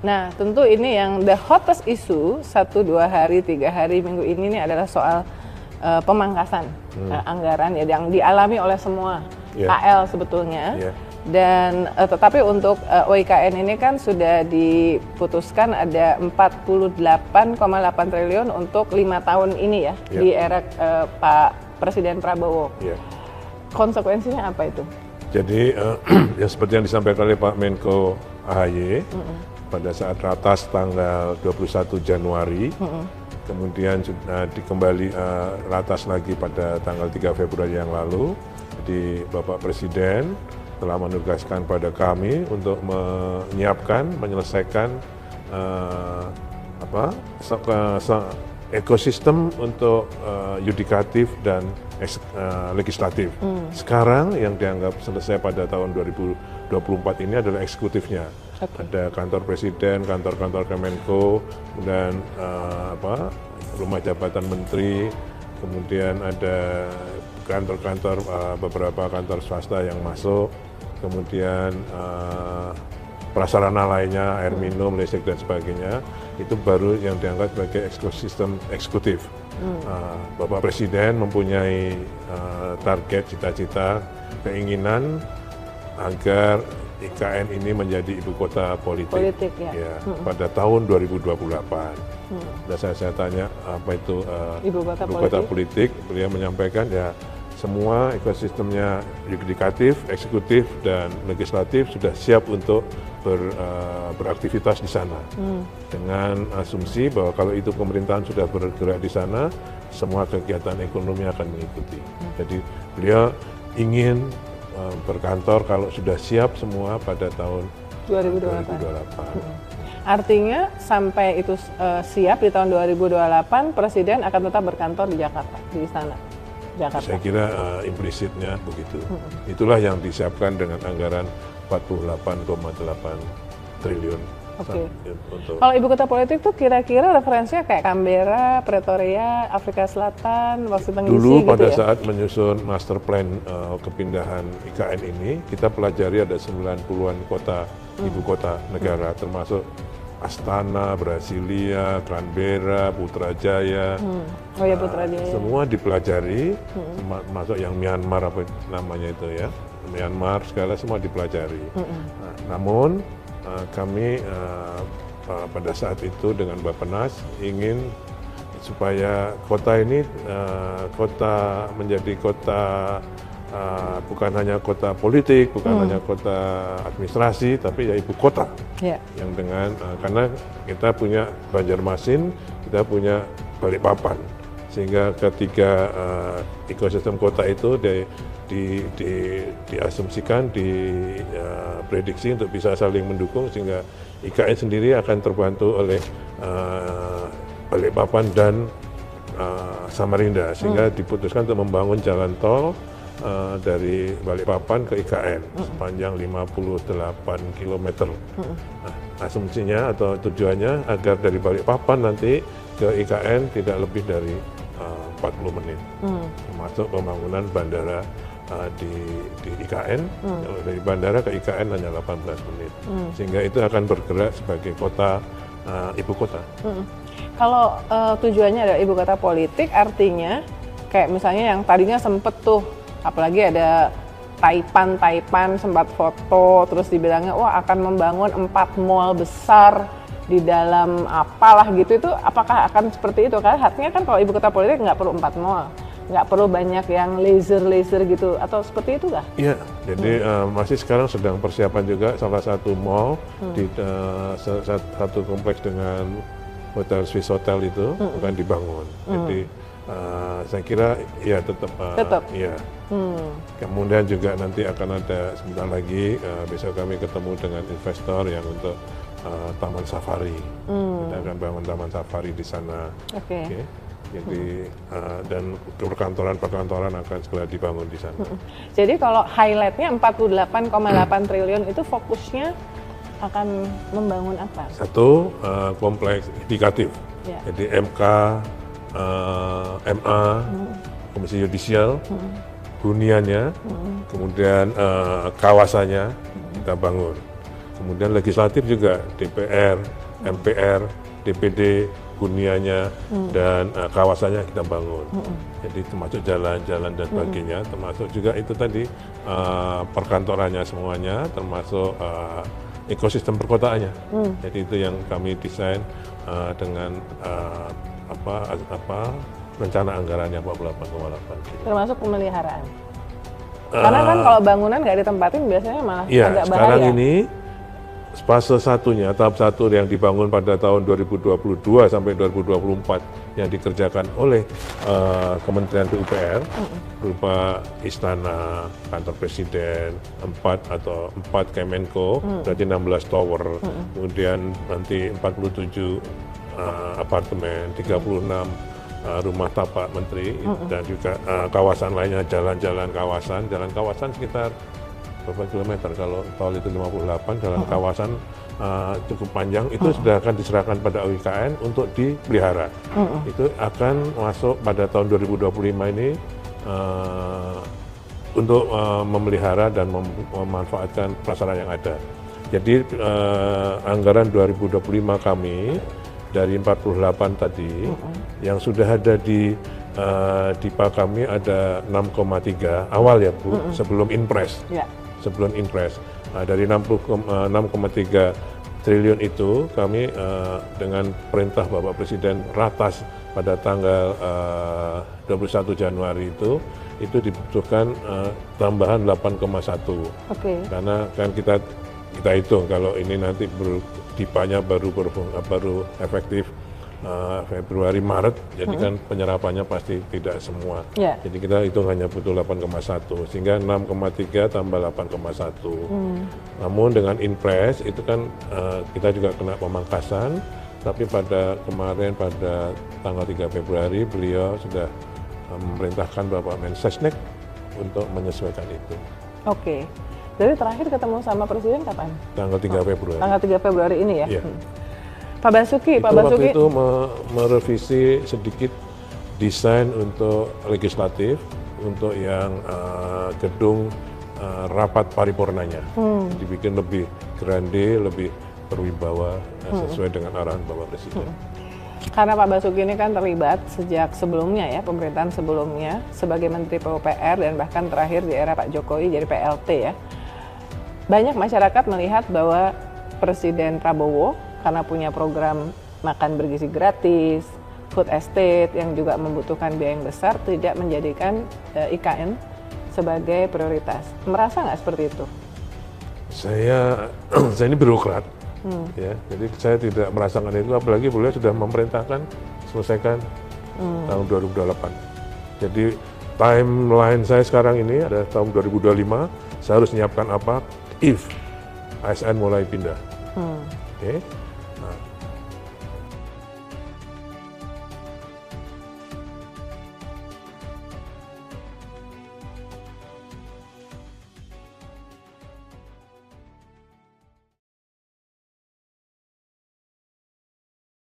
Nah, tentu ini yang the hottest issue 1, 2 hari, 3 hari, minggu ini adalah soal pemangkasan anggaran ya, yang dialami oleh semua KL sebetulnya. Dan tetapi untuk OIKN ini kan sudah diputuskan ada 48,8 triliun untuk 5 tahun ini ya, di era Pak Presiden Prabowo. Konsekuensinya apa itu? Jadi ya seperti yang disampaikan oleh Pak Menko AHY pada saat ratas tanggal 21 Januari, kemudian sudah dikembali ratas lagi pada tanggal 3 Februari yang lalu. Jadi Bapak Presiden telah menugaskan pada kami untuk menyiapkan, menyelesaikan ekosistem untuk yudikatif dan legislatif. Sekarang yang dianggap selesai pada tahun 2024 ini adalah eksekutifnya. Ada kantor presiden, kantor-kantor Kemenko, dan rumah jabatan menteri, kemudian ada kantor-kantor beberapa kantor swasta yang masuk, kemudian prasarana lainnya, air minum, listrik dan sebagainya, itu baru yang dianggap sebagai ekosistem eksekutif. Bapak Presiden mempunyai target, cita-cita, keinginan agar IKN ini menjadi ibu kota politik pada tahun 2028. Dan saya tanya apa itu ibu kota politik, beliau menyampaikan ya semua ekosistemnya yudikatif, eksekutif, dan legislatif sudah siap untuk beraktivitas di sana. Dengan asumsi bahwa kalau itu pemerintahan sudah bergerak di sana, semua kegiatan ekonomi akan mengikuti. Jadi beliau ingin berkantor kalau sudah siap semua pada tahun 2028. Artinya sampai itu siap di tahun 2028, Presiden akan tetap berkantor di Jakarta, di istana Jakarta. Saya kira implisitnya begitu. Itulah yang disiapkan dengan anggaran 48,8 triliun. Kalau ibu kota politik tuh kira-kira referensinya kayak Canberra, Pretoria, Afrika Selatan, Washington DC dulu gitu pada ya? saat menyusun master plan kepindahan IKN ini, kita pelajari ada 90-an kota ibu kota negara, termasuk Astana, Brasilia, Canberra, Putrajaya. Putrajaya. Semua dipelajari, masuk yang Myanmar apa namanya itu ya, Myanmar segala semua dipelajari. Namun kami pada saat itu dengan Bappenas ingin supaya kota ini menjadi kota bukan hanya kota politik, bukan hanya kota administrasi, tapi ya ibu kota. Yang dengan karena kita punya Banjarmasin, kita punya Balikpapan, sehingga ketiga ekosistem kota itu diasumsikan, diprediksi untuk bisa saling mendukung, sehingga IKN sendiri akan terbantu oleh Balikpapan dan Samarinda, sehingga diputuskan untuk membangun jalan tol dari Balikpapan ke IKN sepanjang 58 km. Asumsinya atau tujuannya agar dari Balikpapan nanti ke IKN tidak lebih dari 40 menit, termasuk pembangunan bandara di IKN. Dari bandara ke IKN hanya 18 menit, sehingga itu akan bergerak sebagai kota ibu kota. Kalau tujuannya adalah ibu kota politik, artinya kayak misalnya yang tadinya sempet tuh, apalagi ada Taipan sempat foto, terus dibilangnya wah akan membangun 4 mall besar di dalam apalah gitu, itu apakah akan seperti itu? Karena artinya kan kalau ibu kota politik nggak perlu 4 mall, nggak perlu banyak yang laser gitu, atau seperti itu kah? Iya, jadi masih sekarang sedang persiapan juga salah satu mall di satu kompleks dengan hotel Swiss Hotel itu akan dibangun. Jadi saya kira ya tetap. Ya. Kemudian juga nanti akan ada sebentar lagi besok kami ketemu dengan investor yang untuk taman safari. Kita akan bangun taman safari di sana. Okay. Jadi dan perkantoran akan segera dibangun di sana. Jadi kalau highlightnya 48,8 triliun itu fokusnya akan membangun apa? Satu, kompleks yudikatif. Jadi MK, MA, Komisi Yudisial, huniannya, kemudian kawasannya kita bangun. Kemudian legislatif juga DPR, MPR, DPD, hunianya dan kawasannya kita bangun. Jadi termasuk jalan-jalan dan sebagainya, termasuk juga itu tadi perkantorannya semuanya, termasuk ekosistem perkotaannya. Jadi itu yang kami desain dengan rencana anggarannya 48,8. Termasuk pemeliharaan. Karena kan kalau bangunan nggak ditempatin biasanya malah agak bahaya. Sekarang ini fase satunya, tahap satu yang dibangun pada tahun 2022 sampai 2024 yang dikerjakan oleh Kementerian PUPR berupa istana, kantor presiden, 4 Kemenko, berarti 16 tower, kemudian nanti 47 apartemen, 36 rumah tapak menteri, dan juga kawasan lainnya, jalan kawasan sekitar berapa kilometer, kalau tol itu 58, jalan kawasan cukup panjang, itu sudah akan diserahkan pada UIKN untuk dipelihara. Itu akan masuk pada tahun 2025 ini untuk memelihara dan memanfaatkan prasarana yang ada. Jadi anggaran 2025 kami dari 48 tadi, yang sudah ada di DIPA kami ada 6,3 awal ya Bu, sebelum Inpres. Sebelum Inpres. Dari 6,3 triliun itu kami dengan perintah Bapak Presiden ratas pada tanggal 21 Januari itu dibutuhkan tambahan 8,1. Karena kan kita hitung kalau ini nanti DIPA-nya baru efektif Februari Maret, jadi kan penyerapannya pasti tidak semua. Jadi kita hitung hanya butuh 8,1, sehingga 6,3 tambah 8,1. Namun dengan Inpres itu kan kita juga kena pemangkasan, tapi kemarin pada tanggal 3 Februari beliau sudah memerintahkan Bapak Mensesnek untuk menyesuaikan itu. Jadi terakhir ketemu sama Presiden kapan? Tanggal 3 Februari. Tanggal 3 Februari ini ya? Pak Basuki. Waktu itu merevisi sedikit desain untuk legislatif, untuk yang gedung rapat paripurnanya. Dibikin lebih grande, lebih berwibawa, sesuai dengan arahan Bapak Presiden. Karena Pak Basuki ini kan terlibat sejak sebelumnya ya, pemerintahan sebelumnya, sebagai Menteri PUPR dan bahkan terakhir di era Pak Jokowi jadi PLT ya. Banyak masyarakat melihat bahwa Presiden Prabowo karena punya program makan bergizi gratis, food estate yang juga membutuhkan biaya yang besar, tidak menjadikan IKN sebagai prioritas. Merasa nggak seperti itu? Saya ini birokrat, ya, jadi saya tidak merasakan itu, apalagi beliau sudah memerintahkan selesaikan tahun 2028. Jadi timeline saya sekarang ini ada tahun 2025, saya harus menyiapkan apa if ASN mulai pindah.